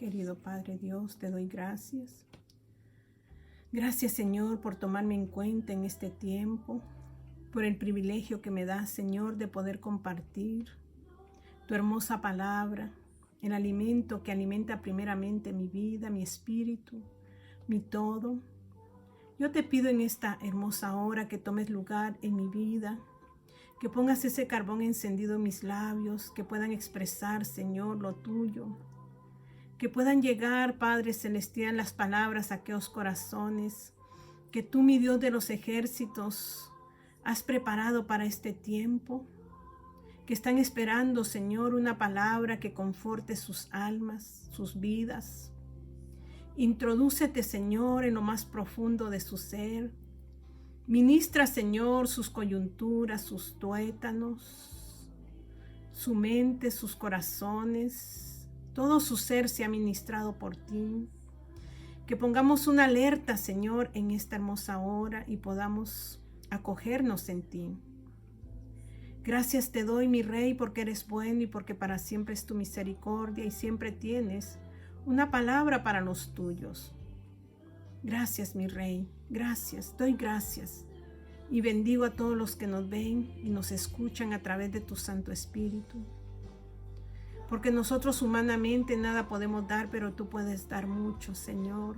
Querido Padre Dios, te doy gracias. Gracias, Señor, por tomarme en cuenta en este tiempo, por el privilegio que me das, Señor, de poder compartir tu hermosa palabra, el alimento que alimenta primeramente mi vida, mi espíritu, mi todo. Yo te pido en esta hermosa hora que tomes lugar en mi vida, que pongas ese carbón encendido en mis labios, que puedan expresar, Señor, lo tuyo. Que puedan llegar, Padre Celestial, las palabras a aquellos corazones que tú, mi Dios de los ejércitos, has preparado para este tiempo, que están esperando, Señor, una palabra que conforte sus almas, sus vidas. Introdúcete, Señor, en lo más profundo de su ser. Ministra, Señor, sus coyunturas, sus tuétanos, su mente, sus corazones. Todo su ser sea ministrado por ti. Que pongamos una alerta, Señor, en esta hermosa hora y podamos acogernos en ti. Gracias te doy, mi Rey, porque eres bueno y porque para siempre es tu misericordia y siempre tienes una palabra para los tuyos. Gracias, mi Rey. Gracias. Doy gracias. Y bendigo a todos los que nos ven y nos escuchan a través de tu Santo Espíritu. Porque nosotros humanamente nada podemos dar, pero tú puedes dar mucho, Señor.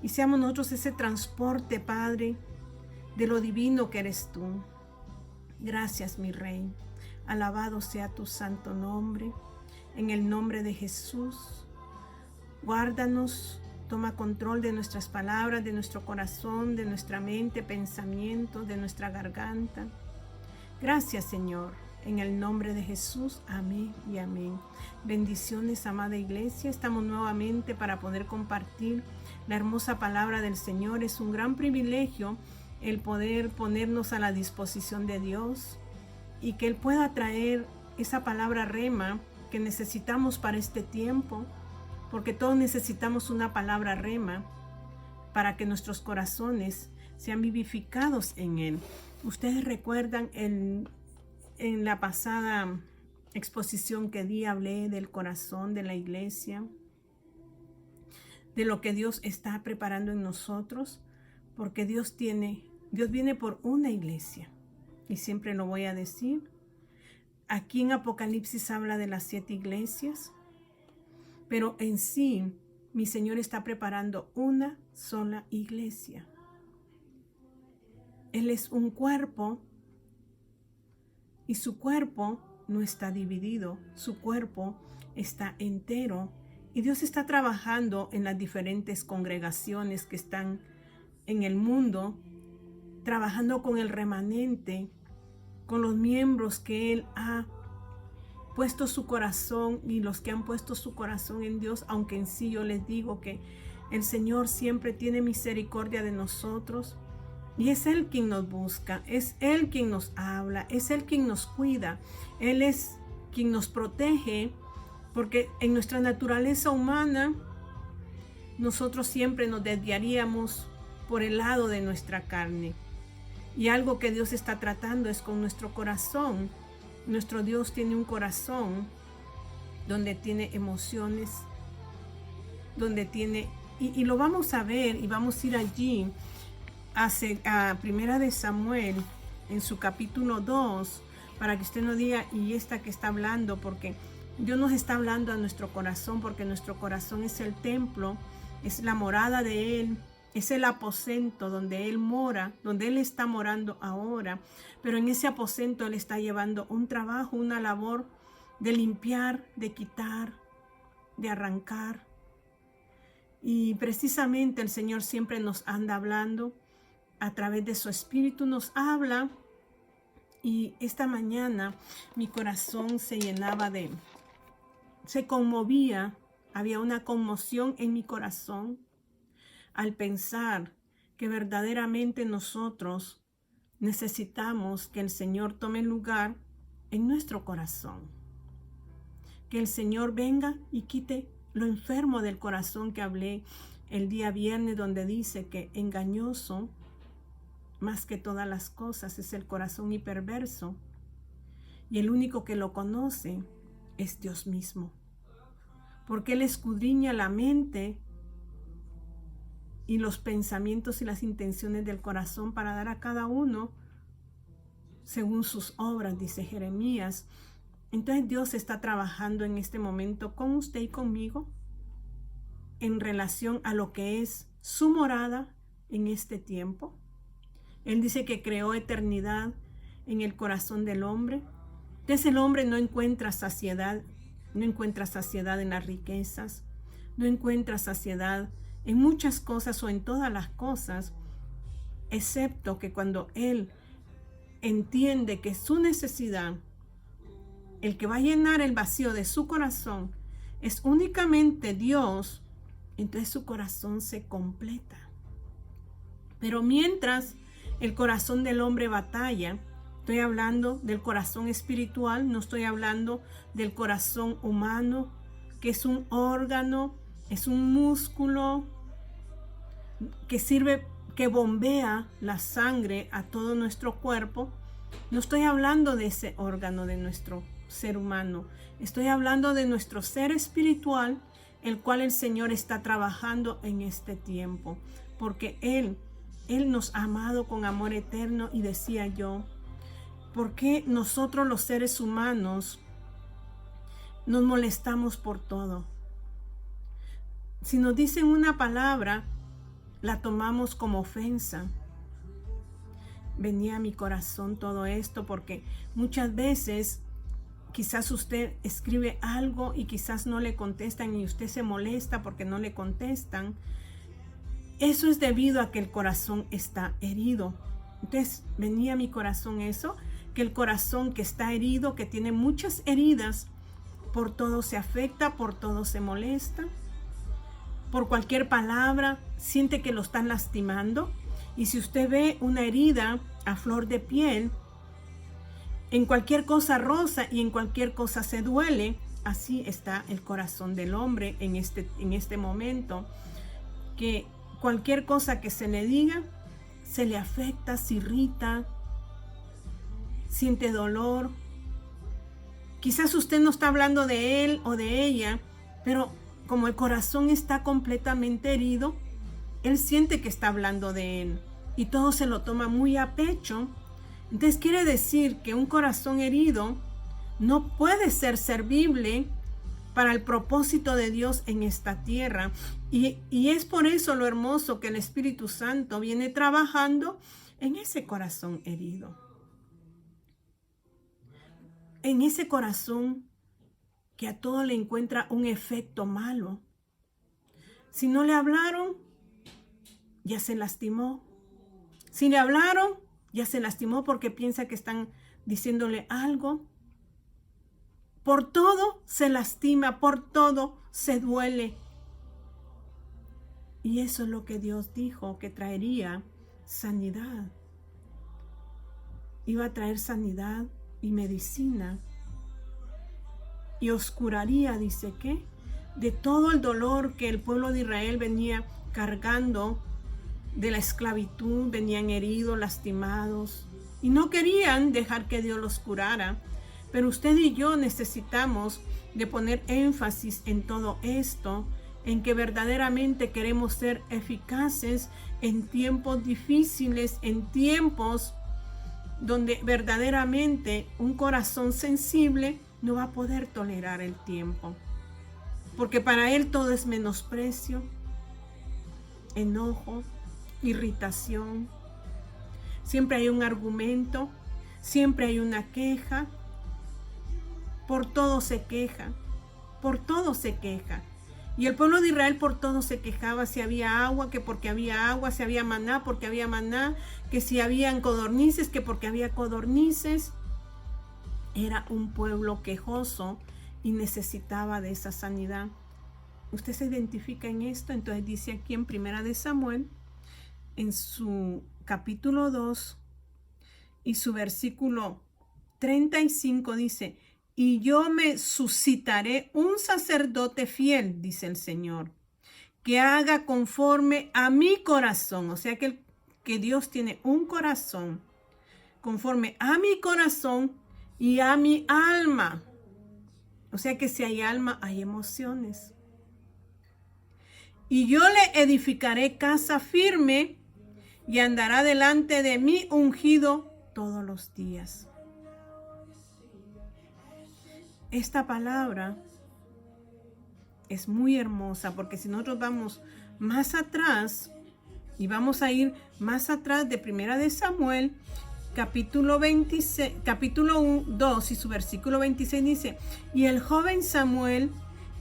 Y seamos nosotros ese transporte, Padre, de lo divino que eres tú. Gracias, mi Rey. Alabado sea tu santo nombre. En el nombre de Jesús, guárdanos, toma control de nuestras palabras, de nuestro corazón, de nuestra mente, pensamientos, de nuestra garganta. Gracias, Señor. En el nombre de Jesús, amén y amén. Bendiciones, amada iglesia. Estamos nuevamente para poder compartir la hermosa palabra del Señor. Es un gran privilegio el poder ponernos a la disposición de Dios y que Él pueda traer esa palabra rema que necesitamos para este tiempo, porque todos necesitamos una palabra rema para que nuestros corazones sean vivificados en Él. Ustedes recuerdan en la pasada exposición que di, hablé del corazón de la iglesia, de lo que Dios está preparando en nosotros, porque Dios viene por una iglesia, y siempre lo voy a decir. Aquí en Apocalipsis habla de las 7 iglesias, pero en sí, mi Señor está preparando una sola iglesia. Él es un cuerpo, y su cuerpo no está dividido, su cuerpo está entero. Y Dios está trabajando en las diferentes congregaciones que están en el mundo, trabajando con el remanente, con los miembros que Él ha puesto su corazón y los que han puesto su corazón en Dios, aunque en sí yo les digo que el Señor siempre tiene misericordia de nosotros. Y es Él quien nos busca, es Él quien nos habla, es Él quien nos cuida, Él es quien nos protege, porque en nuestra naturaleza humana nosotros siempre nos desviaríamos por el lado de nuestra carne. Y algo que Dios está tratando es con nuestro corazón. Nuestro Dios tiene un corazón donde tiene emociones, donde tiene, y lo vamos a ver y vamos a ir allí a Primera de Samuel en su capítulo 2, para que usted no diga, y esta que está hablando, porque Dios nos está hablando a nuestro corazón, porque nuestro corazón es el templo, es la morada de Él, es el aposento donde Él mora, donde Él está morando ahora. Pero en ese aposento Él está llevando un trabajo, una labor de limpiar, de quitar, de arrancar. Y precisamente el Señor siempre nos anda hablando. A través de su espíritu nos habla, y esta mañana mi corazón se conmovía, había una conmoción en mi corazón al pensar que verdaderamente nosotros necesitamos que el Señor tome lugar en nuestro corazón, que el Señor venga y quite lo enfermo del corazón que hablé el día viernes, donde dice que engañoso más que todas las cosas es el corazón y perverso, y el único que lo conoce es Dios mismo. porque Él escudriña la mente y los pensamientos y las intenciones del corazón para dar a cada uno según sus obras, dice Jeremías. Entonces Dios está trabajando en este momento con usted y conmigo en relación a lo que es su morada en este tiempo. Él dice que creó eternidad en el corazón del hombre. Entonces el hombre no encuentra saciedad en las riquezas, no encuentra saciedad en muchas cosas o en todas las cosas, excepto que cuando él entiende que su necesidad, el que va a llenar el vacío de su corazón, es únicamente Dios, entonces su corazón se completa. Pero mientras el corazón del hombre batalla, estoy hablando del corazón espiritual, no estoy hablando del corazón humano, que es un órgano, es un músculo que sirve, que bombea la sangre a todo nuestro cuerpo. No estoy hablando de ese órgano de nuestro ser humano, estoy hablando de nuestro ser espiritual, el cual el Señor está trabajando en este tiempo, porque Él nos ha amado con amor eterno. Y decía yo, ¿por qué nosotros los seres humanos nos molestamos por todo? Si nos dicen una palabra, la tomamos como ofensa. Venía a mi corazón todo esto porque muchas veces quizás usted escribe algo y quizás no le contestan y usted se molesta porque no le contestan. Eso es debido a que el corazón está herido. Entonces venía a mi corazón eso, que el corazón que está herido, que tiene muchas heridas, por todo se afecta, por todo se molesta. Por cualquier palabra siente que lo están lastimando. Y si usted ve una herida a flor de piel, en cualquier cosa rosa y en cualquier cosa se duele. Así está el corazón del hombre en este momento, que cualquier cosa que se le diga, se le afecta, se irrita, siente dolor. Quizás usted no está hablando de él o de ella, pero como el corazón está completamente herido, él siente que está hablando de él y todo se lo toma muy a pecho. Entonces quiere decir que un corazón herido no puede ser servible para el propósito de Dios en esta tierra. Y es por eso lo hermoso que el Espíritu Santo viene trabajando en ese corazón herido. En ese corazón que a todo le encuentra un efecto malo. Si no le hablaron, ya se lastimó. Si le hablaron, ya se lastimó porque piensa que están diciéndole algo. Por todo se lastima, por todo se duele. Y eso es lo que Dios dijo, que traería sanidad. Iba a traer sanidad y medicina. Y oscuraría, dice que, de todo el dolor que el pueblo de Israel venía cargando de la esclavitud, venían heridos, lastimados. Y no querían dejar que Dios los curara. Pero usted y yo necesitamos de poner énfasis en todo esto, en que verdaderamente queremos ser eficaces en tiempos difíciles, en tiempos donde verdaderamente un corazón sensible no va a poder tolerar el tiempo. Porque para él todo es menosprecio, enojo, irritación. Siempre hay un argumento, siempre hay una queja. Por todo se queja, por todo se queja. Y el pueblo de Israel por todo se quejaba, si había agua, que porque había agua, si había maná, porque había maná, que si habían codornices, que porque había codornices. Era un pueblo quejoso y necesitaba de esa sanidad. Usted se identifica en esto, entonces dice aquí en Primera de Samuel, en su capítulo 2 y su versículo 35 dice: y yo me suscitaré un sacerdote fiel, dice el Señor, que haga conforme a mi corazón. O sea que Dios tiene un corazón, conforme a mi corazón y a mi alma. O sea que si hay alma, hay emociones. y yo le edificaré casa firme y andará delante de mí ungido todos los días. Esta palabra es muy hermosa porque si nosotros vamos más atrás y vamos a ir más atrás de Primera de Samuel, capítulo 2 y su versículo 26 dice: y el joven Samuel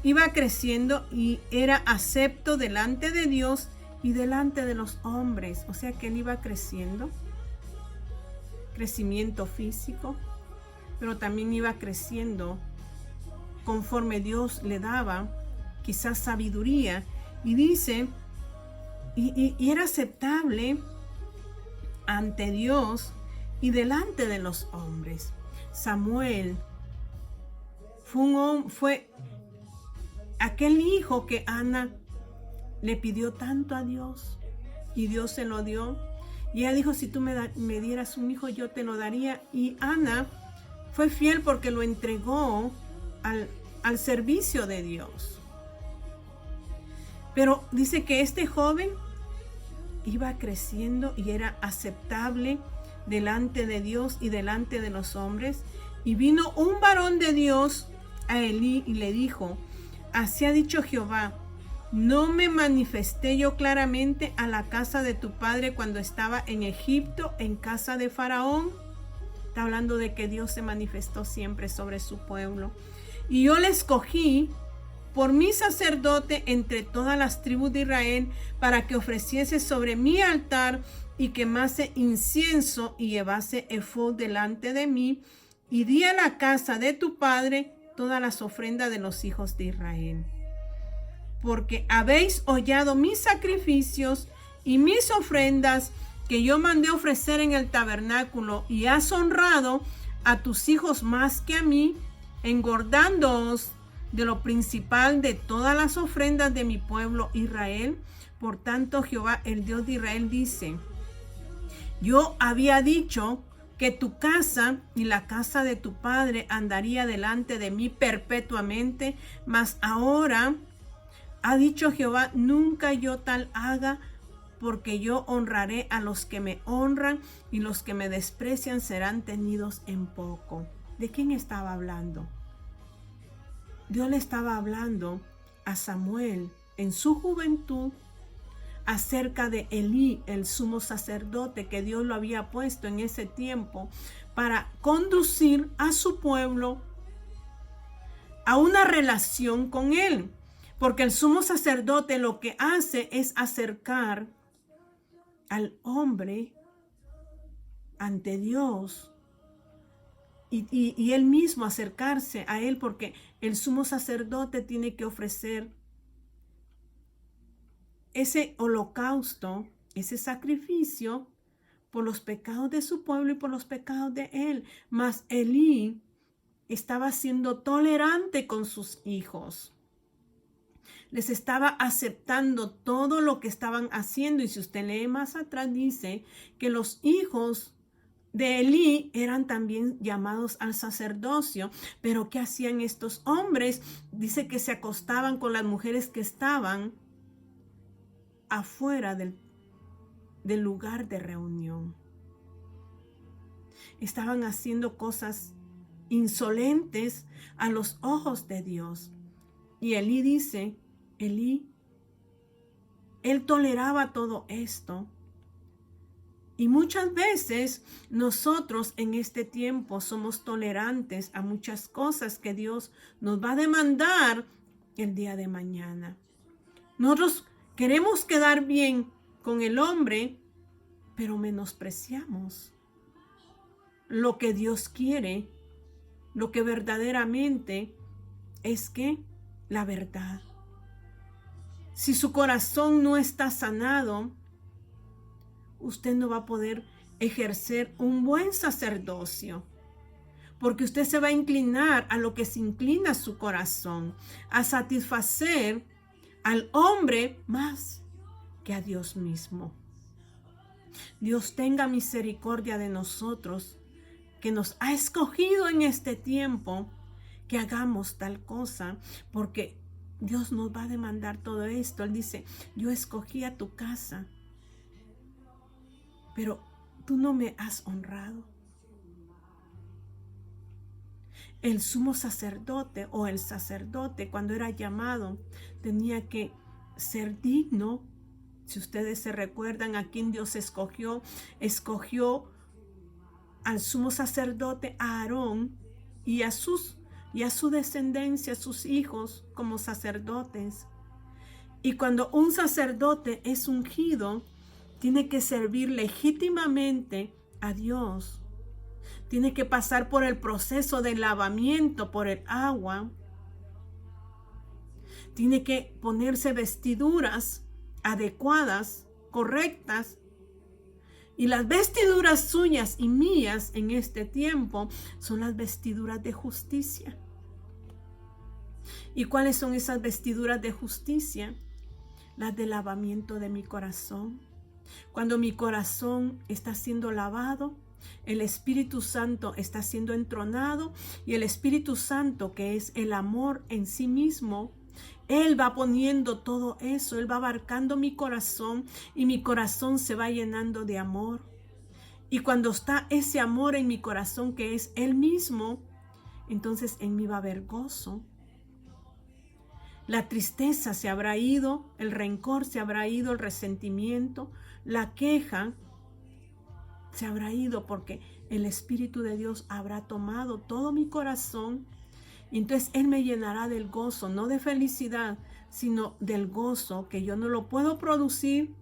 iba creciendo y era acepto delante de Dios y delante de los hombres. O sea que él iba creciendo, crecimiento físico, pero también iba creciendo conforme Dios le daba quizás sabiduría. Y dice, y era aceptable ante Dios y delante de los hombres. Samuel fue aquel hijo que Ana le pidió tanto a Dios y Dios se lo dio. Y ella dijo: si tú me dieras un hijo, yo te lo daría. Y Ana fue fiel porque lo entregó al servicio de Dios. Pero dice que este joven iba creciendo y era aceptable delante de Dios y delante de los hombres. Y vino un varón de Dios a Elí y le dijo: así ha dicho Jehová, ¿no me manifesté yo claramente a la casa de tu padre cuando estaba en Egipto, en casa de Faraón? Está hablando de que Dios se manifestó siempre sobre su pueblo. Y yo le escogí por mi sacerdote entre todas las tribus de Israel, para que ofreciese sobre mi altar y quemase incienso y llevase efod delante de mí, y di a la casa de tu padre todas las ofrendas de los hijos de Israel. Porque habéis hollado mis sacrificios y mis ofrendas que yo mandé ofrecer en el tabernáculo, y has honrado a tus hijos más que a mí, engordándoos de lo principal de todas las ofrendas de mi pueblo Israel. Por tanto, Jehová, el Dios de Israel, dice: yo había dicho que tu casa y la casa de tu padre andaría delante de mí perpetuamente, mas ahora ha dicho Jehová: nunca yo tal haga, porque yo honraré a los que me honran, y los que me desprecian serán tenidos en poco. ¿De quién estaba hablando? Dios le estaba hablando a Samuel en su juventud acerca de Elí, el sumo sacerdote que Dios lo había puesto en ese tiempo para conducir a su pueblo a una relación con él. Porque el sumo sacerdote lo que hace es acercar al hombre ante Dios. Y él mismo acercarse a él, porque el sumo sacerdote tiene que ofrecer ese holocausto, ese sacrificio por los pecados de su pueblo y por los pecados de él. Mas Elí estaba siendo tolerante con sus hijos. Les estaba aceptando todo lo que estaban haciendo. Y si usted lee más atrás, dice que los hijos de Elí eran también llamados al sacerdocio. Pero ¿qué hacían estos hombres? Dice que se acostaban con las mujeres que estaban afuera del lugar de reunión. Estaban haciendo cosas insolentes a los ojos de Dios. Y Elí dice, él toleraba todo esto. Y muchas veces nosotros en este tiempo somos tolerantes a muchas cosas que Dios nos va a demandar el día de mañana. Nosotros queremos quedar bien con el hombre, pero menospreciamos lo que Dios quiere, lo que verdaderamente es que la verdad. Si su corazón no está sanado, usted no va a poder ejercer un buen sacerdocio, porque usted se va a inclinar a lo que se inclina su corazón, a satisfacer al hombre más que a Dios mismo. Dios tenga misericordia de nosotros, que nos ha escogido en este tiempo que hagamos tal cosa, porque Dios nos va a demandar todo esto. Él dice, yo escogí a tu casa, pero tú no me has honrado. El sumo sacerdote o el sacerdote, cuando era llamado, tenía que ser digno. Si ustedes se recuerdan a quién Dios escogió al sumo sacerdote, a Aarón, y a su descendencia, sus hijos, como sacerdotes. Y cuando un sacerdote es ungido, tiene que servir legítimamente a Dios. Tiene que pasar por el proceso de lavamiento por el agua. Tiene que ponerse vestiduras adecuadas, correctas. Y las vestiduras suyas y mías en este tiempo son las vestiduras de justicia. ¿Y cuáles son esas vestiduras de justicia? Las de lavamiento de mi corazón. Cuando mi corazón está siendo lavado, el Espíritu Santo está siendo entronado, y el Espíritu Santo, que es el amor en sí mismo, Él va poniendo todo eso, Él va abarcando mi corazón, y mi corazón se va llenando de amor. Y cuando está ese amor en mi corazón, que es Él mismo, entonces en mí va a haber gozo. La tristeza se habrá ido, el rencor se habrá ido, el resentimiento, la queja se habrá ido, porque el Espíritu de Dios habrá tomado todo mi corazón. Y entonces Él me llenará del gozo, no de felicidad, sino del gozo que yo no lo puedo producir,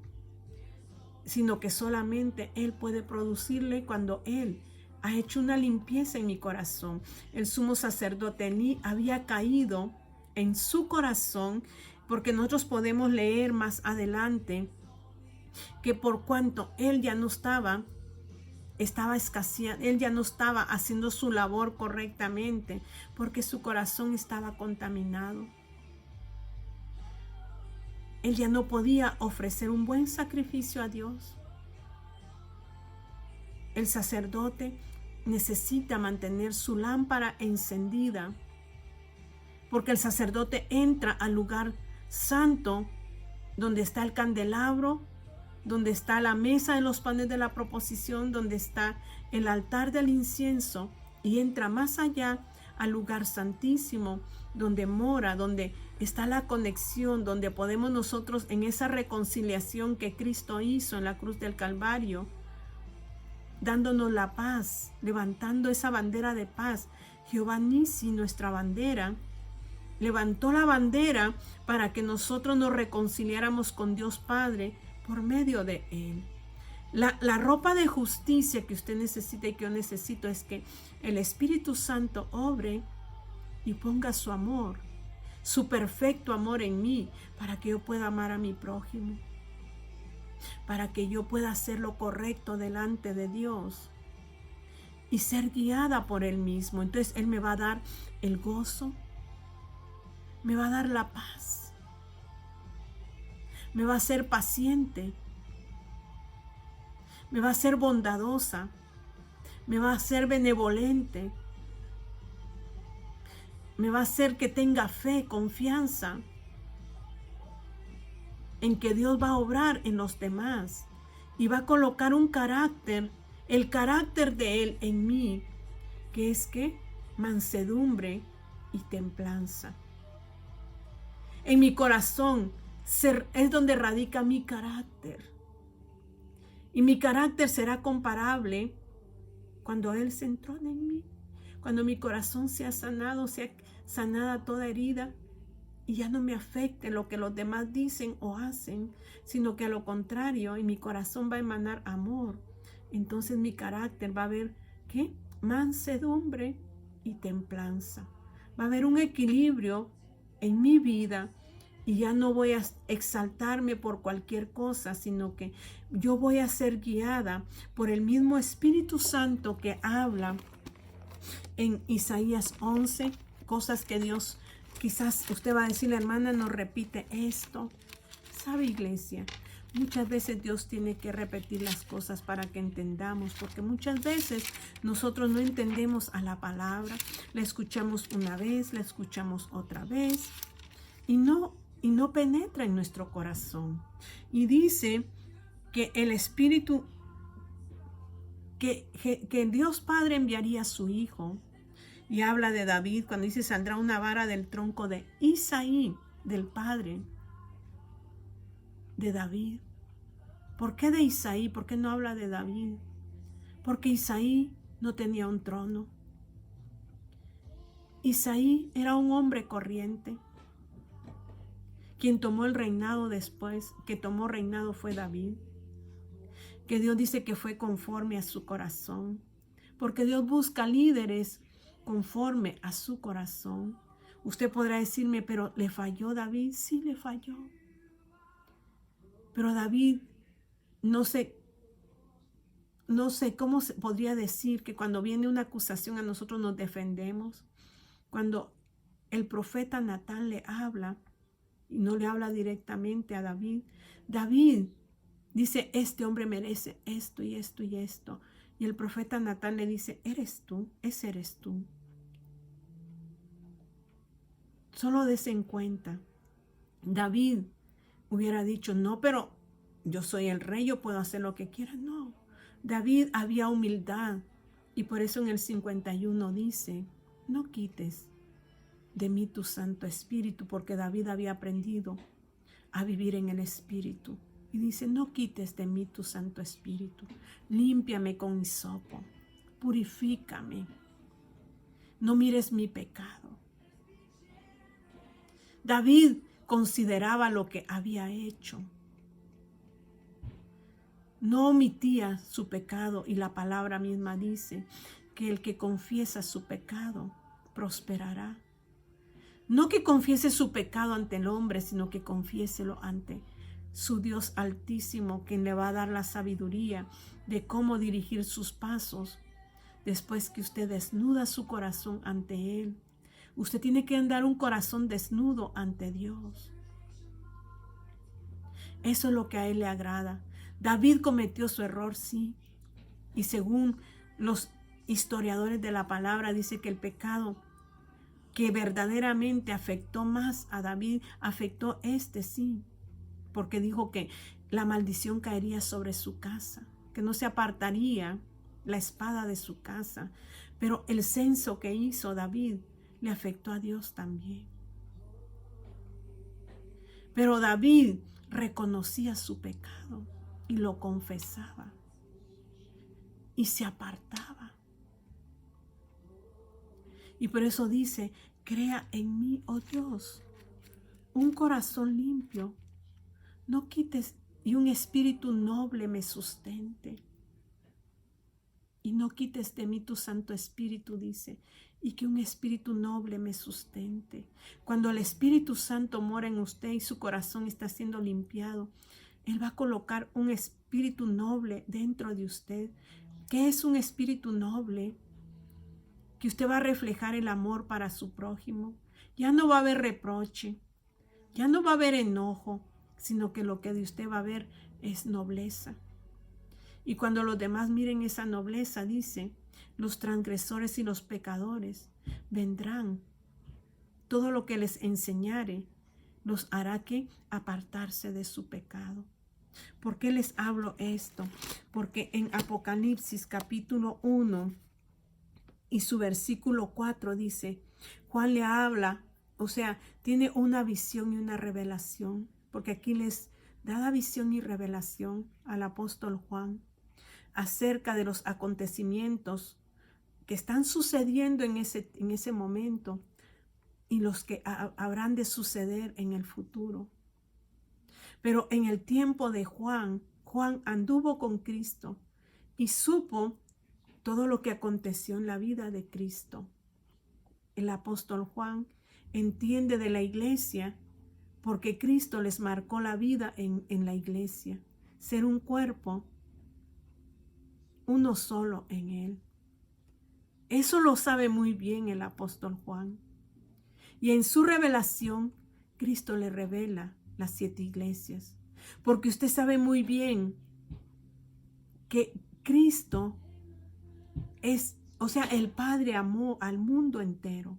sino que solamente Él puede producirle cuando Él ha hecho una limpieza en mi corazón. El sumo sacerdote Elí había caído en su corazón, porque nosotros podemos leer más adelante que por cuanto él ya no estaba escaseando, él ya no estaba haciendo su labor correctamente, porque su corazón estaba contaminado. Él ya no podía ofrecer un buen sacrificio a Dios. El sacerdote necesita mantener su lámpara encendida, porque el sacerdote entra al lugar santo, donde está el candelabro, donde está la mesa de los panes de la proposición, donde está el altar del incienso, y entra más allá al lugar santísimo, donde mora, donde está la conexión, donde podemos nosotros, en esa reconciliación que Cristo hizo en la cruz del Calvario, dándonos la paz, levantando esa bandera de paz. Jehová Nisi, nuestra bandera, levantó la bandera para que nosotros nos reconciliáramos con Dios Padre por medio de Él. La ropa de justicia que usted necesita y que yo necesito es que el Espíritu Santo obre y ponga su amor, su perfecto amor en mí, para que yo pueda amar a mi prójimo, para que yo pueda hacer lo correcto delante de Dios y ser guiada por Él mismo. Entonces Él me va a dar el gozo, me va a dar la paz, me va a hacer paciente, me va a ser bondadosa, me va a ser benevolente, me va a hacer que tenga fe, confianza en que Dios va a obrar en los demás y va a colocar un carácter, el carácter de Él en mí, que es que mansedumbre y templanza. En mi corazón es donde radica mi carácter. Y mi carácter será comparable cuando Él se entrone en mí, cuando mi corazón sea sanado, sea sanada toda herida, y ya no me afecte lo que los demás dicen o hacen, sino que a lo contrario, en mi corazón va a emanar amor. Entonces mi carácter va a haber, ¿qué? Mansedumbre y templanza. Va a haber un equilibrio en mi vida, y ya no voy a exaltarme por cualquier cosa, sino que yo voy a ser guiada por el mismo Espíritu Santo que habla en Isaías 11, cosas que Dios, quizás usted va a decir, la hermana no repite esto. ¿Sabe, iglesia? Muchas veces Dios tiene que repetir las cosas para que entendamos, porque muchas veces nosotros no entendemos a la palabra, la escuchamos una vez, la escuchamos otra vez, y no penetra en nuestro corazón. Y dice que el Espíritu, que Dios Padre enviaría a su Hijo. Y habla de David cuando dice: saldrá una vara del tronco de Isaí, del padre de David. ¿Por qué de Isaí? ¿Por qué no habla de David? Porque Isaí no tenía un trono. Isaí era un hombre corriente. Quien tomó el reinado después, que tomó reinado, fue David. Que Dios dice que fue conforme a su corazón. Porque Dios busca líderes conforme a su corazón. Usted podrá decirme: pero ¿le falló David? Sí, le falló. Pero David, no sé cómo se podría decir que cuando viene una acusación a nosotros nos defendemos. Cuando el profeta Natán le habla, y no le habla directamente a David, David dice: este hombre merece esto y esto y esto. Y el profeta Natán le dice: eres tú, ese eres tú. Solo des en cuenta. David hubiera dicho: no, pero yo soy el rey, yo puedo hacer lo que quiera. No, David había humildad. Y por eso en el 51 dice: no quites de mí tu Santo Espíritu, porque David había aprendido a vivir en el Espíritu. Y dice: no quites de mí tu Santo Espíritu. Límpiame con hisopo. Purifícame. No mires mi pecado. David consideraba lo que había hecho. No omitía su pecado, y la palabra misma dice que el que confiesa su pecado prosperará. No que confiese su pecado ante el hombre, sino que confiéselo ante su Dios Altísimo, quien le va a dar la sabiduría de cómo dirigir sus pasos. Después que usted desnuda su corazón ante Él, usted tiene que andar un corazón desnudo ante Dios. Eso es lo que a Él le agrada. David cometió su error, sí. Y según los historiadores de la palabra, dice que el pecado que verdaderamente afectó más a David, afectó sí. Porque dijo que la maldición caería sobre su casa, que no se apartaría la espada de su casa. Pero el censo que hizo David le afectó a Dios también. Pero David reconocía su pecado y lo confesaba y se apartaba. Y por eso dice: crea en mí, oh Dios, un corazón limpio, no quites, y un espíritu noble me sustente. Y no quites de mí tu Santo Espíritu, dice, y que un espíritu noble me sustente. Cuando el Espíritu Santo mora en usted y su corazón está siendo limpiado, Él va a colocar un espíritu noble dentro de usted. ¿Qué es un espíritu noble? Que usted va a reflejar el amor para su prójimo. Ya no va a haber reproche, ya no va a haber enojo, sino que lo que de usted va a haber es nobleza. Y cuando los demás miren esa nobleza, dice, los transgresores y los pecadores vendrán. Todo lo que les enseñare los hará que apartarse de su pecado. ¿Por qué les hablo esto? Porque en Apocalipsis capítulo 1 y su versículo 4 dice, Juan le habla, o sea, tiene una visión y una revelación, porque aquí les da la visión y revelación al apóstol Juan acerca de los acontecimientos que están sucediendo en ese momento y los que habrán de suceder en el futuro. Pero en el tiempo de Juan anduvo con Cristo y supo todo lo que aconteció en la vida de Cristo. El apóstol Juan entiende de la iglesia porque Cristo les marcó la vida en la iglesia. Ser un cuerpo, uno solo en Él. Eso lo sabe muy bien el apóstol Juan. Y en su revelación, Cristo le revela las 7 iglesias. Porque usted sabe muy bien que Cristo es, o sea, el Padre amó al mundo entero.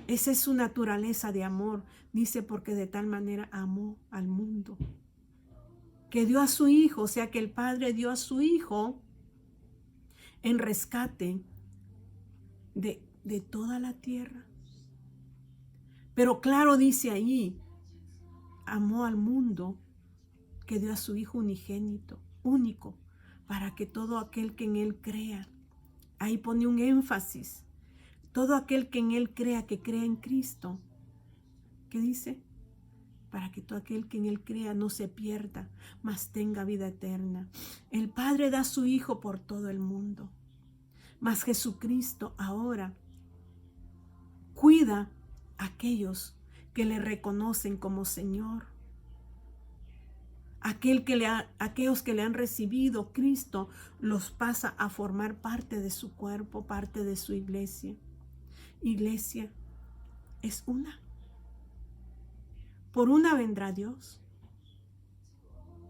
Esa es su naturaleza de amor. Dice, porque de tal manera amó al mundo, que dio a su Hijo, o sea que el Padre dio a su Hijo en rescate de toda la tierra. Pero claro, dice ahí, amó al mundo, que dio a su Hijo unigénito, único, para que todo aquel que en Él crea, ahí pone un énfasis, todo aquel que en Él crea, que crea en Cristo. ¿Qué dice? Para que todo aquel que en Él crea no se pierda, mas tenga vida eterna. El Padre da a su Hijo por todo el mundo, mas Jesucristo ahora cuida a aquellos que le reconocen como Señor. Aquellos que le han recibido, Cristo los pasa a formar parte de su cuerpo, parte de su iglesia. Iglesia es una. Por una vendrá Dios,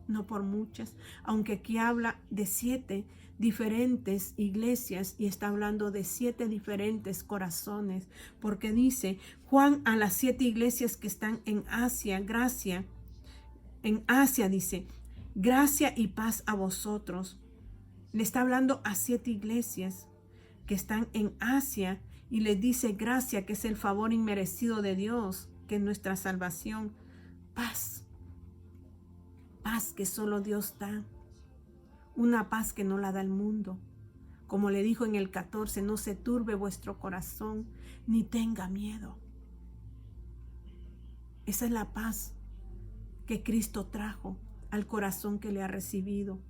no por muchas, aunque aquí habla de 7 diferentes iglesias y está hablando de 7 diferentes corazones, porque dice Juan a las 7 iglesias que están en Asia, gracia. En Asia dice, gracia y paz a vosotros. Le está hablando a 7 iglesias que están en Asia y le dice gracia, que es el favor inmerecido de Dios, que es nuestra salvación. Paz. Paz que solo Dios da. Una paz que no la da el mundo. Como le dijo en el 14, no se turbe vuestro corazón, ni tenga miedo. Esa es la paz que Cristo trajo al corazón que le ha recibido.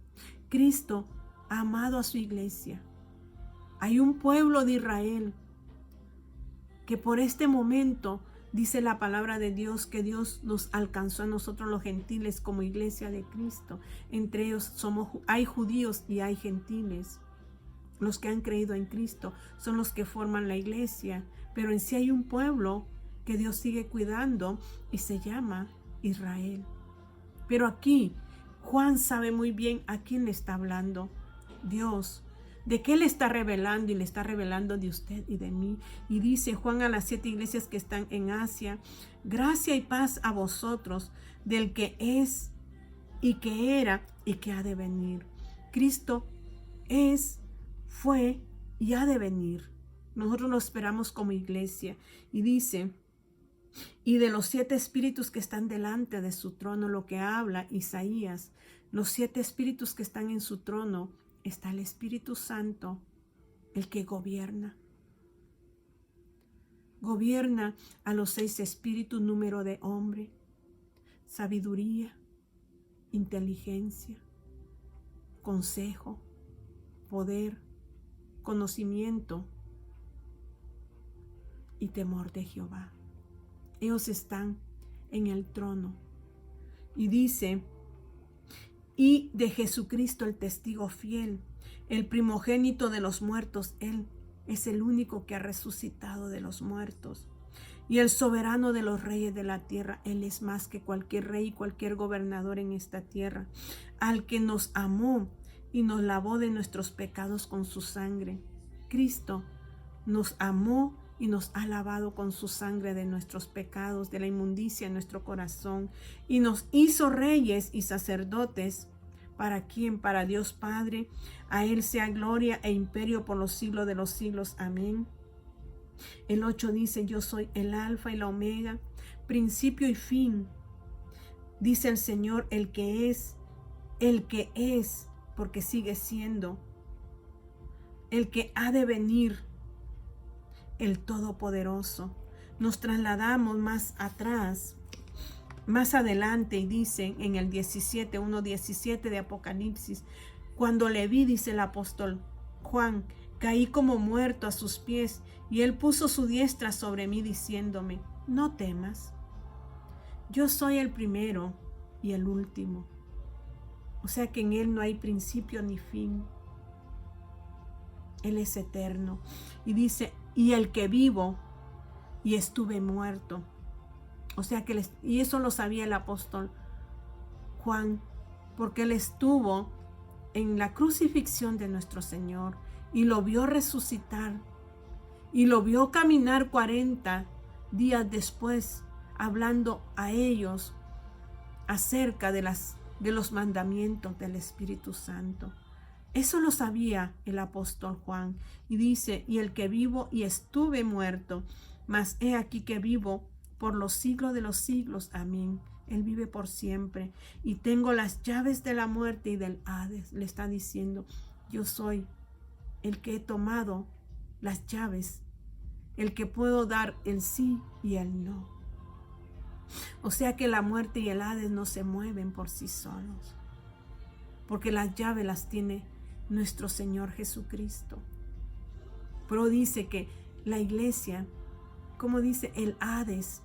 Cristo ha amado a su iglesia. Hay un pueblo de Israel que por este momento, dice la palabra de Dios, que Dios nos alcanzó a nosotros los gentiles como iglesia de Cristo. Entre ellos hay judíos y hay gentiles. Los que han creído en Cristo son los que forman la iglesia, pero en sí hay un pueblo que Dios sigue cuidando y se llama Israel. Pero aquí Juan sabe muy bien a quién le está hablando. Dios. ¿De qué le está revelando? Y le está revelando de usted y de mí. Y dice Juan a las 7 iglesias que están en Asia, gracia y paz a vosotros, del que es y que era y que ha de venir. Cristo es, fue y ha de venir. Nosotros lo esperamos como iglesia. Y dice, y de los 7 espíritus que están delante de su trono, lo que habla Isaías, los 7 espíritus que están en su trono, está el Espíritu Santo, el que gobierna. Gobierna a los 6 espíritus, número de hombre, sabiduría, inteligencia, consejo, poder, conocimiento y temor de Jehová. Ellos están en el trono. Y dice, y de Jesucristo el testigo fiel, el primogénito de los muertos. Él es el único que ha resucitado de los muertos. Y el soberano de los reyes de la tierra. Él es más que cualquier rey y cualquier gobernador en esta tierra. Al que nos amó y nos lavó de nuestros pecados con su sangre. Cristo nos amó y nos ha lavado con su sangre de nuestros pecados, de la inmundicia en nuestro corazón, y nos hizo reyes y sacerdotes. ¿Para quién? Para Dios Padre. A Él sea gloria e imperio por los siglos de los siglos. Amén. El 8 dice, yo soy el alfa y la omega, principio y fin. Dice el Señor, el que es, porque sigue siendo, el que ha de venir, el Todopoderoso. Nos trasladamos más atrás, más adelante, y dice en el 1:17 de Apocalipsis, cuando le vi, dice el apóstol Juan, caí como muerto a sus pies, y él puso su diestra sobre mí, diciéndome, no temas, yo soy el primero y el último. O sea que en él no hay principio ni fin. Él es eterno. Y dice, y el que vivo y estuve muerto. O sea que y eso lo sabía el apóstol Juan, porque él estuvo en la crucifixión de nuestro Señor y lo vio resucitar y lo vio caminar 40 días después, hablando a ellos acerca de los mandamientos del Espíritu Santo. Eso lo sabía el apóstol Juan. Y dice, y el que vivo y estuve muerto, mas he aquí que vivo por los siglos de los siglos. Amén. Él vive por siempre. Y tengo las llaves de la muerte y del Hades. Le está diciendo, yo soy el que he tomado las llaves, el que puedo dar el sí y el no. O sea que la muerte y el Hades no se mueven por sí solos, porque las llaves las tiene nuestro Señor Jesucristo. Pero dice que la iglesia, como dice, el Hades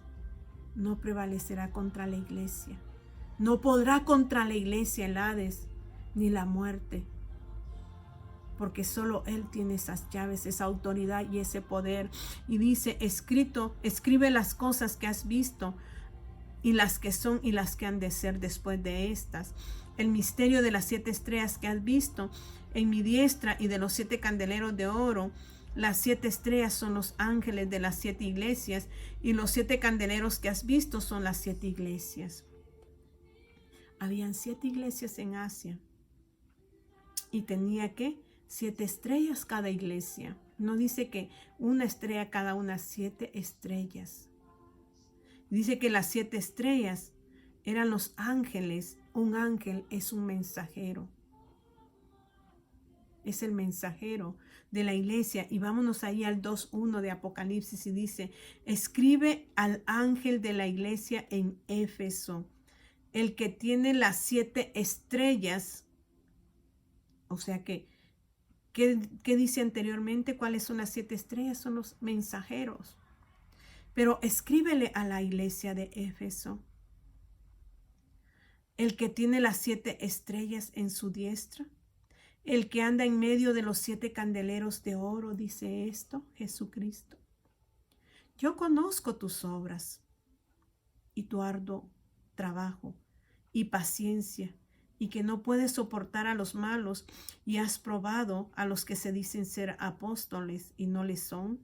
no prevalecerá contra la iglesia. No podrá contra la iglesia el Hades ni la muerte, porque solo Él tiene esas llaves, esa autoridad y ese poder. Y dice, escribe las cosas que has visto, y las que son y las que han de ser después de estas. El misterio de las 7 estrellas que has visto en mi diestra y de los 7 candeleros de oro. Las 7 estrellas son los ángeles de las 7 iglesias, y los 7 candeleros que has visto son las 7 iglesias. Habían 7 iglesias en Asia, y tenía que 7 estrellas cada iglesia. No dice que una estrella cada una, 7 estrellas. Dice que las 7 estrellas eran los ángeles. Un ángel es un mensajero. Es el mensajero de la iglesia. Y vámonos ahí al 2:1 de Apocalipsis y dice, escribe al ángel de la iglesia en Éfeso, el que tiene las 7 estrellas. O sea que, ¿qué dice anteriormente? ¿Cuáles son las 7 estrellas? Son los mensajeros. Pero escríbele a la iglesia de Éfeso, el que tiene las 7 estrellas en su diestra, el que anda en medio de los 7 candeleros de oro, dice esto, Jesucristo. Yo conozco tus obras y tu arduo trabajo y paciencia, y que no puedes soportar a los malos, y has probado a los que se dicen ser apóstoles y no lo son,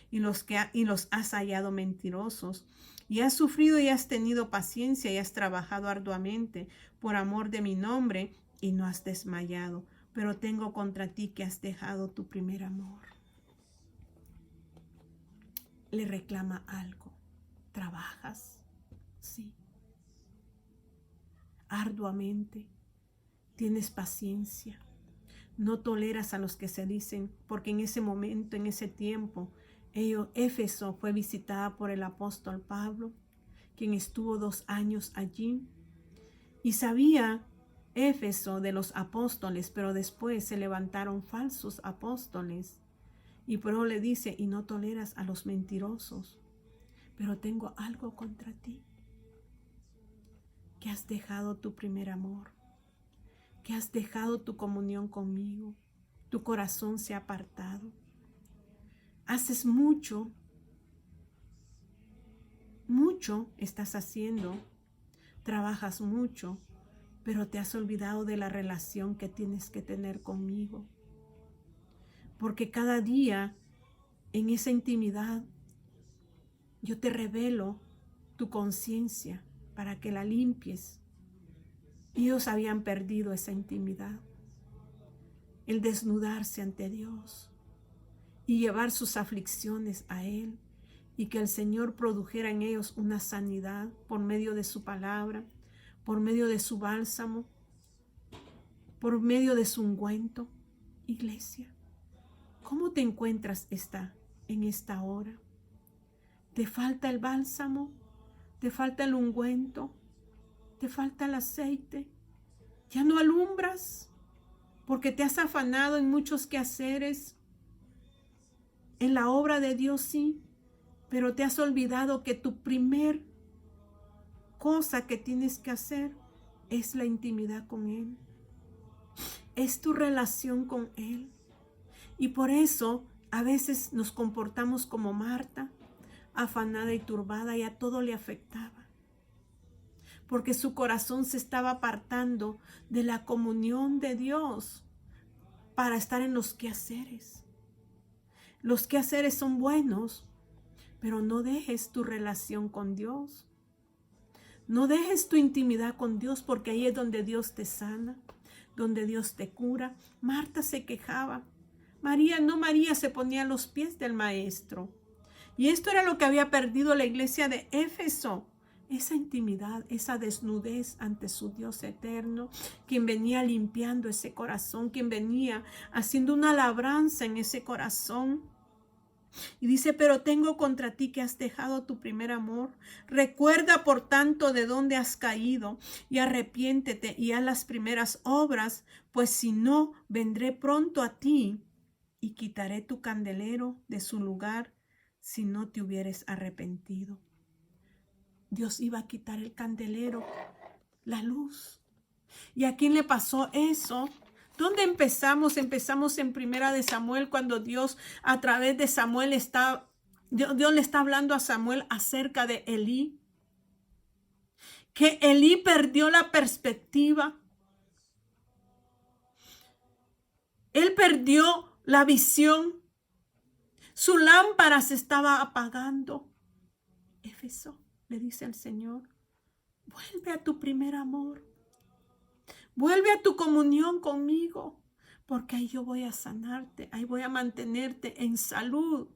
y los has hallado mentirosos, y has sufrido y has tenido paciencia y has trabajado arduamente por amor de mi nombre y no has desmayado. Pero tengo contra ti que has dejado tu primer amor. Le reclama algo. ¿Trabajas? Sí. Arduamente. ¿Tienes paciencia? No toleras a los que se dicen, porque en ese momento, en ese tiempo, Éfeso fue visitada por el apóstol Pablo, quien estuvo 2 años allí. Y sabía Éfeso de los apóstoles, pero después se levantaron falsos apóstoles. Y Pablo le dice, y no toleras a los mentirosos, pero tengo algo contra ti, que has dejado tu primer amor, que has dejado tu comunión conmigo, tu corazón se ha apartado. Haces mucho estás haciendo, trabajas mucho, pero te has olvidado de la relación que tienes que tener conmigo. Porque cada día en esa intimidad yo te revelo tu conciencia para que la limpies. Ellos habían perdido esa intimidad, el desnudarse ante Dios y llevar sus aflicciones a Él, y que el Señor produjera en ellos una sanidad por medio de su palabra, por medio de su bálsamo, por medio de su ungüento. Iglesia, ¿cómo te encuentras en esta hora? ¿Te falta el bálsamo? ¿Te falta el ungüento? ¿Te falta el aceite? ¿Ya no alumbras? Porque te has afanado en muchos quehaceres. En la obra de Dios sí, pero te has olvidado que tu primer cosa que tienes que hacer es la intimidad con Él. Es tu relación con Él. Y por eso a veces nos comportamos como Marta, afanada y turbada, y a todo le afectaba. Porque su corazón se estaba apartando de la comunión de Dios para estar en los quehaceres. Los quehaceres son buenos, pero no dejes tu relación con Dios. No dejes tu intimidad con Dios, porque ahí es donde Dios te sana, donde Dios te cura. Marta se quejaba. María se ponía a los pies del maestro. Y esto era lo que había perdido la iglesia de Éfeso. Esa intimidad, esa desnudez ante su Dios eterno, quien venía limpiando ese corazón, quien venía haciendo una labranza en ese corazón. Y dice, pero tengo contra ti que has dejado tu primer amor. Recuerda, por tanto, de dónde has caído y arrepiéntete y haz las primeras obras, pues si no, vendré pronto a ti y quitaré tu candelero de su lugar si no te hubieres arrepentido. Dios iba a quitar el candelero, la luz. ¿Y a quién le pasó eso? ¿Dónde empezamos? Empezamos en Primera de Samuel, cuando Dios a través de Samuel Dios le está hablando a Samuel acerca de Elí. Que Elí perdió la perspectiva. Él perdió la visión. Su lámpara se estaba apagando. Éfeso, le dice el Señor, vuelve a tu primer amor. Vuelve a tu comunión conmigo, porque ahí yo voy a sanarte, ahí voy a mantenerte en salud.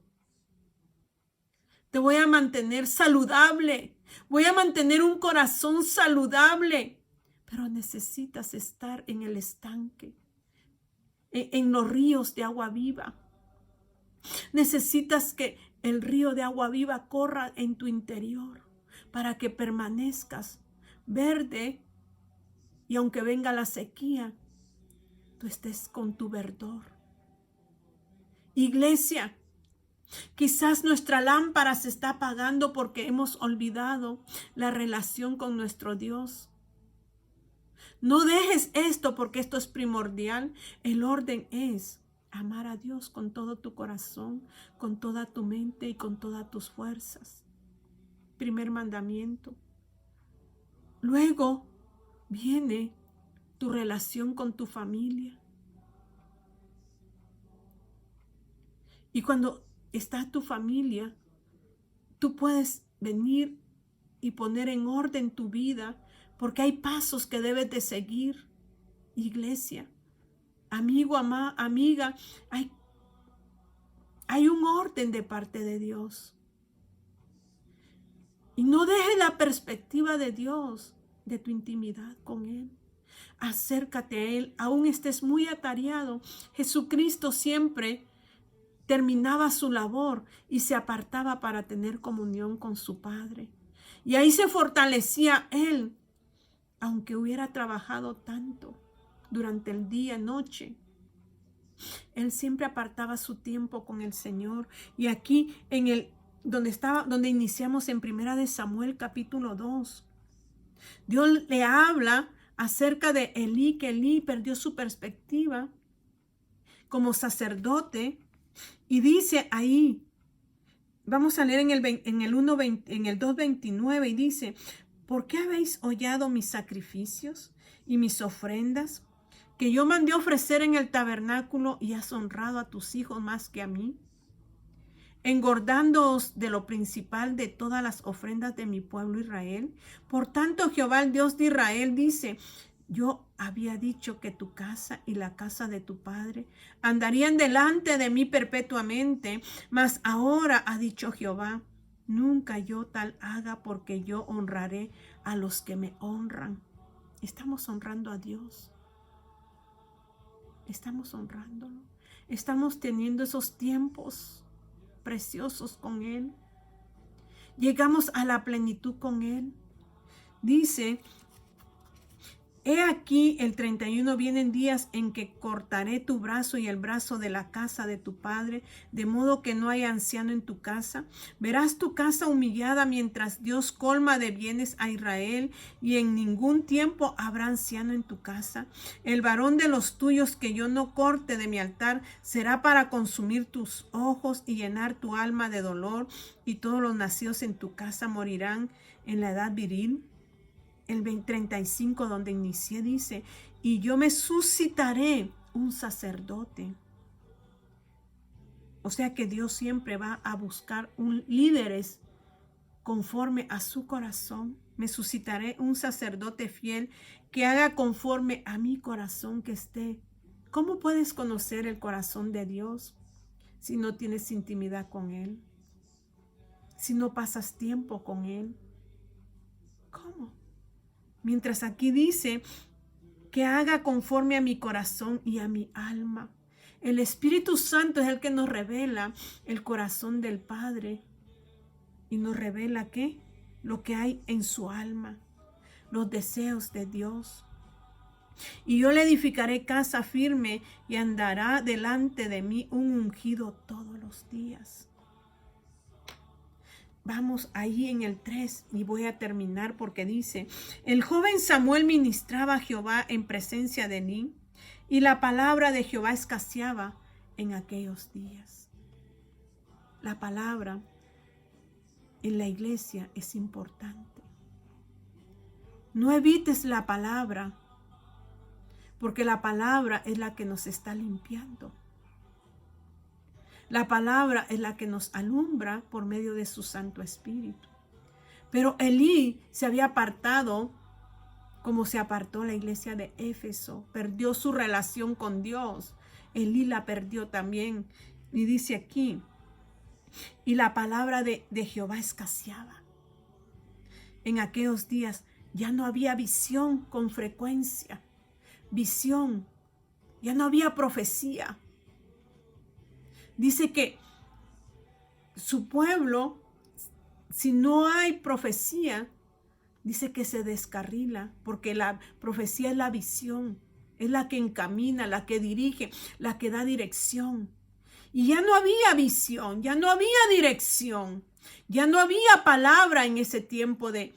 Te voy a mantener saludable, voy a mantener un corazón saludable, pero necesitas estar en el estanque, en los ríos de agua viva. Necesitas que el río de agua viva corra en tu interior para que permanezcas verde. Y aunque venga la sequía, tú estés con tu verdor. Iglesia, quizás nuestra lámpara se está apagando porque hemos olvidado la relación con nuestro Dios. No dejes esto, porque esto es primordial. El orden es amar a Dios con todo tu corazón, con toda tu mente y con todas tus fuerzas. Primer mandamiento. Luego viene tu relación con tu familia. Y cuando está tu familia, tú puedes venir y poner en orden tu vida, porque hay pasos que debes de seguir. Iglesia, amigo, amiga, hay un orden de parte de Dios. Y no dejes la perspectiva de Dios, de tu intimidad con Él. Acércate a Él, aún estés muy atareado. Jesucristo siempre terminaba su labor y se apartaba para tener comunión con su Padre. Y ahí se fortalecía Él, aunque hubiera trabajado tanto durante el día, noche. Él siempre apartaba su tiempo con el Señor. Y aquí donde iniciamos en Primera de Samuel capítulo 2, Dios le habla acerca de Elí, que Elí perdió su perspectiva como sacerdote, y dice ahí, vamos a leer en el 2:29, y dice, ¿por qué habéis hollado mis sacrificios y mis ofrendas que yo mandé ofrecer en el tabernáculo, y has honrado a tus hijos más que a mí, engordándoos de lo principal de todas las ofrendas de mi pueblo Israel? Por tanto, Jehová, el Dios de Israel, dice, yo había dicho que tu casa y la casa de tu padre andarían delante de mí perpetuamente, mas ahora ha dicho Jehová, nunca yo tal haga, porque yo honraré a los que me honran. Estamos honrando a Dios. Estamos honrándolo. Estamos teniendo esos tiempos preciosos con Él. Llegamos a la plenitud con Él. Dice, he aquí el 31, vienen días en que cortaré tu brazo y el brazo de la casa de tu padre, de modo que no haya anciano en tu casa. Verás tu casa humillada mientras Dios colma de bienes a Israel, y en ningún tiempo habrá anciano en tu casa. El varón de los tuyos que yo no corte de mi altar será para consumir tus ojos y llenar tu alma de dolor, y todos los nacidos en tu casa morirán en la edad viril. El 35, donde inicié, dice, y yo me suscitaré un sacerdote O sea que Dios siempre va a buscar líderes conforme a su corazón. Me suscitaré un sacerdote fiel que haga conforme a mi corazón que esté. ¿Cómo puedes conocer el corazón de Dios si no tienes intimidad con Él? Si no pasas tiempo con Él. ¿Cómo? Mientras aquí dice que haga conforme a mi corazón y a mi alma. El Espíritu Santo es el que nos revela el corazón del Padre y nos revela ¿qué? Lo que hay en su alma, los deseos de Dios. Y yo le edificaré casa firme y andará delante de mí un ungido todos los días. Vamos ahí en el 3 y voy a terminar porque dice, el joven Samuel ministraba a Jehová en presencia de Elí y la palabra de Jehová escaseaba en aquellos días. La palabra en la iglesia es importante. No evites la palabra porque la palabra es la que nos está limpiando. La palabra es la que nos alumbra por medio de su Santo Espíritu. Pero Elí se había apartado como se apartó la iglesia de Éfeso. Perdió su relación con Dios. Elí la perdió también. Y dice aquí, y la palabra de Jehová escaseaba. En aquellos días ya no había visión con frecuencia. Visión. Ya no había profecía. Dice que su pueblo, si no hay profecía, dice que se descarrila, porque la profecía es la visión, es la que encamina, la que dirige, la que da dirección. Y ya no había visión, ya no había dirección, ya no había palabra en ese tiempo de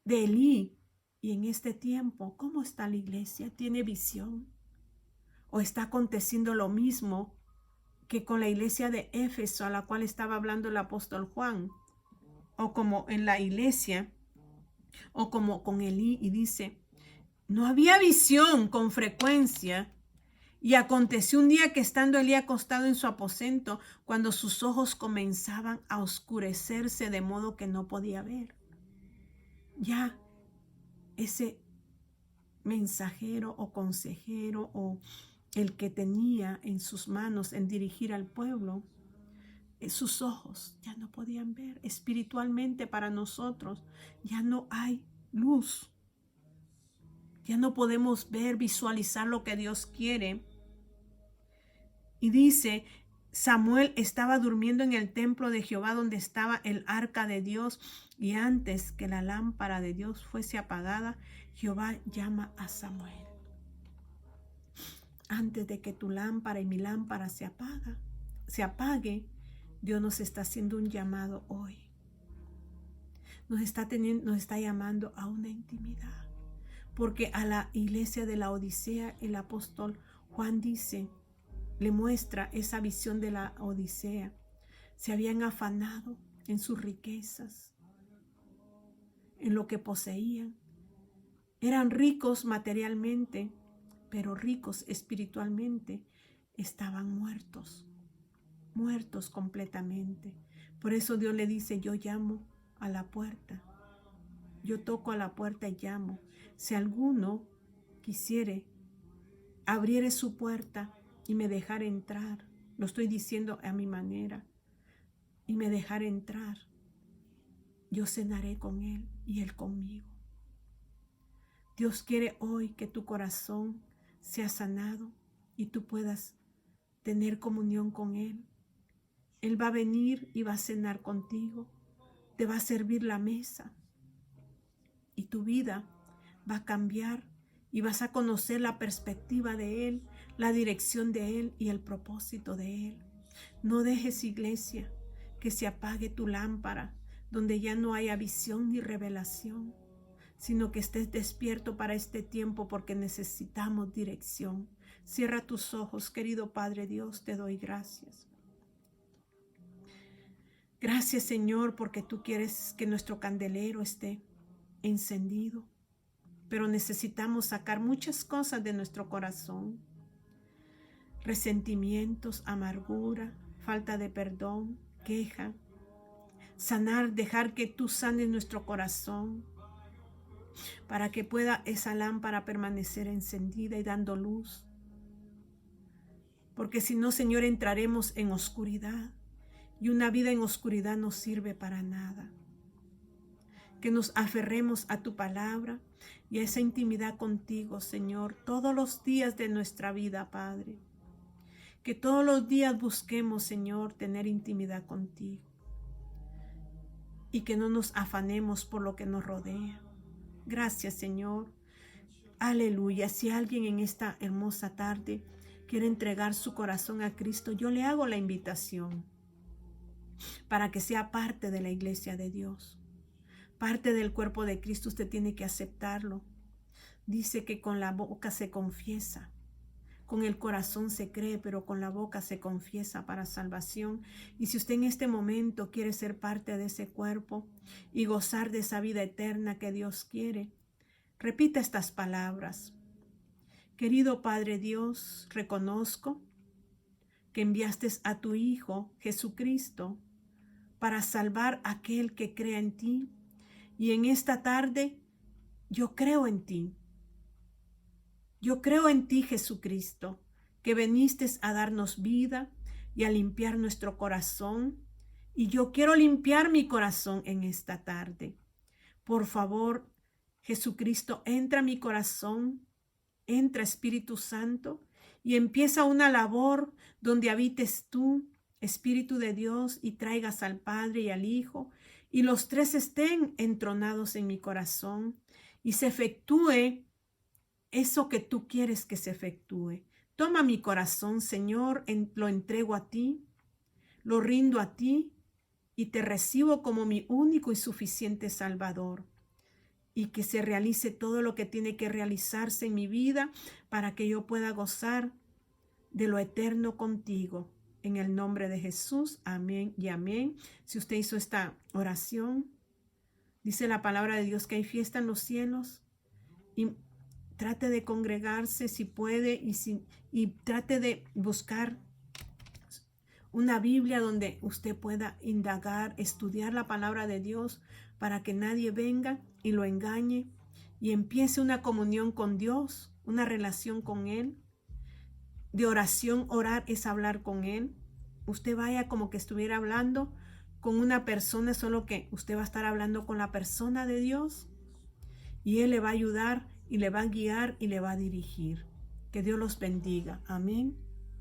Elí. Y en este tiempo, ¿cómo está la iglesia? ¿Tiene visión? ¿O está aconteciendo lo mismo que con la iglesia de Éfeso, a la cual estaba hablando el apóstol Juan? O como en la iglesia, o como con Elí, y dice, no había visión con frecuencia. Y aconteció un día que estando Elí acostado en su aposento, cuando sus ojos comenzaban a oscurecerse de modo que no podía ver. Ya ese mensajero o consejero o el que tenía en sus manos en dirigir al pueblo, sus ojos ya no podían ver. Espiritualmente para nosotros ya no hay luz. Ya no podemos ver, visualizar lo que Dios quiere. Y dice, Samuel estaba durmiendo en el templo de Jehová donde estaba el arca de Dios. Y antes que la lámpara de Dios fuese apagada, Jehová llama a Samuel. Antes de que tu lámpara y mi lámpara se apague, Dios nos está haciendo un llamado hoy. Nos está llamando a una intimidad. Porque a la iglesia de la Odisea, el apóstol Juan dice, le muestra esa visión de la Odisea. Se habían afanado en sus riquezas, en lo que poseían. Eran ricos materialmente, pero ricos espiritualmente. Estaban muertos completamente. Por eso Dios le dice, yo llamo a la puerta. Yo toco a la puerta y llamo. Si alguno quisiere, abriere su puerta y me dejara entrar. Lo estoy diciendo a mi manera. Y me dejara entrar. Yo cenaré con él y él conmigo. Dios quiere hoy que tu corazón sea sanado y tú puedas tener comunión con él. Él va a venir y va a cenar contigo. Te va a servir la mesa. Y tu vida va a cambiar y vas a conocer la perspectiva de Él, la dirección de Él y el propósito de Él. No dejes, iglesia, que se apague tu lámpara, donde ya no haya visión ni revelación, sino que estés despierto para este tiempo porque necesitamos dirección. Cierra tus ojos, querido Padre Dios, te doy gracias. Gracias, Señor, porque tú quieres que nuestro candelero esté encendido, pero necesitamos sacar muchas cosas de nuestro corazón, resentimientos, amargura, falta de perdón, queja. Sanar, dejar que tú sanes nuestro corazón para que pueda esa lámpara permanecer encendida y dando luz. Porque si no, Señor, entraremos en oscuridad y una vida en oscuridad no sirve para nada. Que nos aferremos a tu palabra y a esa intimidad contigo, Señor, todos los días de nuestra vida, Padre. Que todos los días busquemos, Señor, tener intimidad contigo. Y que no nos afanemos por lo que nos rodea. Gracias, Señor. Aleluya. Si alguien en esta hermosa tarde quiere entregar su corazón a Cristo, yo le hago la invitación para que sea parte de la iglesia de Dios. Parte del cuerpo de Cristo. Usted tiene que aceptarlo. Dice que con la boca se confiesa. Con el corazón se cree, pero con la boca se confiesa para salvación. Y si usted en este momento quiere ser parte de ese cuerpo y gozar de esa vida eterna que Dios quiere, repita estas palabras. Querido Padre Dios, reconozco que enviaste a tu Hijo Jesucristo para salvar a aquel que crea en ti. Y en esta tarde yo creo en ti. Yo creo en ti, Jesucristo, que viniste a darnos vida y a limpiar nuestro corazón. Y yo quiero limpiar mi corazón en esta tarde. Por favor, Jesucristo, entra a mi corazón, entra Espíritu Santo y empieza una labor donde habites tú, Espíritu de Dios, y traigas al Padre y al Hijo, y los tres estén entronados en mi corazón y se efectúe eso que tú quieres que se efectúe. Toma mi corazón, Señor, lo entrego a ti, lo rindo a ti y te recibo como mi único y suficiente Salvador. Y que se realice todo lo que tiene que realizarse en mi vida para que yo pueda gozar de lo eterno contigo. En el nombre de Jesús, amén y amén. Si usted hizo esta oración, dice la palabra de Dios que hay fiesta en los cielos, y trate de congregarse si puede y trate de buscar una Biblia donde usted pueda indagar, estudiar la palabra de Dios para que nadie venga y lo engañe y empiece una comunión con Dios, una relación con Él. De oración, orar es hablar con Él. Usted vaya como que estuviera hablando con una persona, solo que usted va a estar hablando con la persona de Dios y Él le va a ayudar y le va a guiar y le va a dirigir. Que Dios los bendiga. Amén.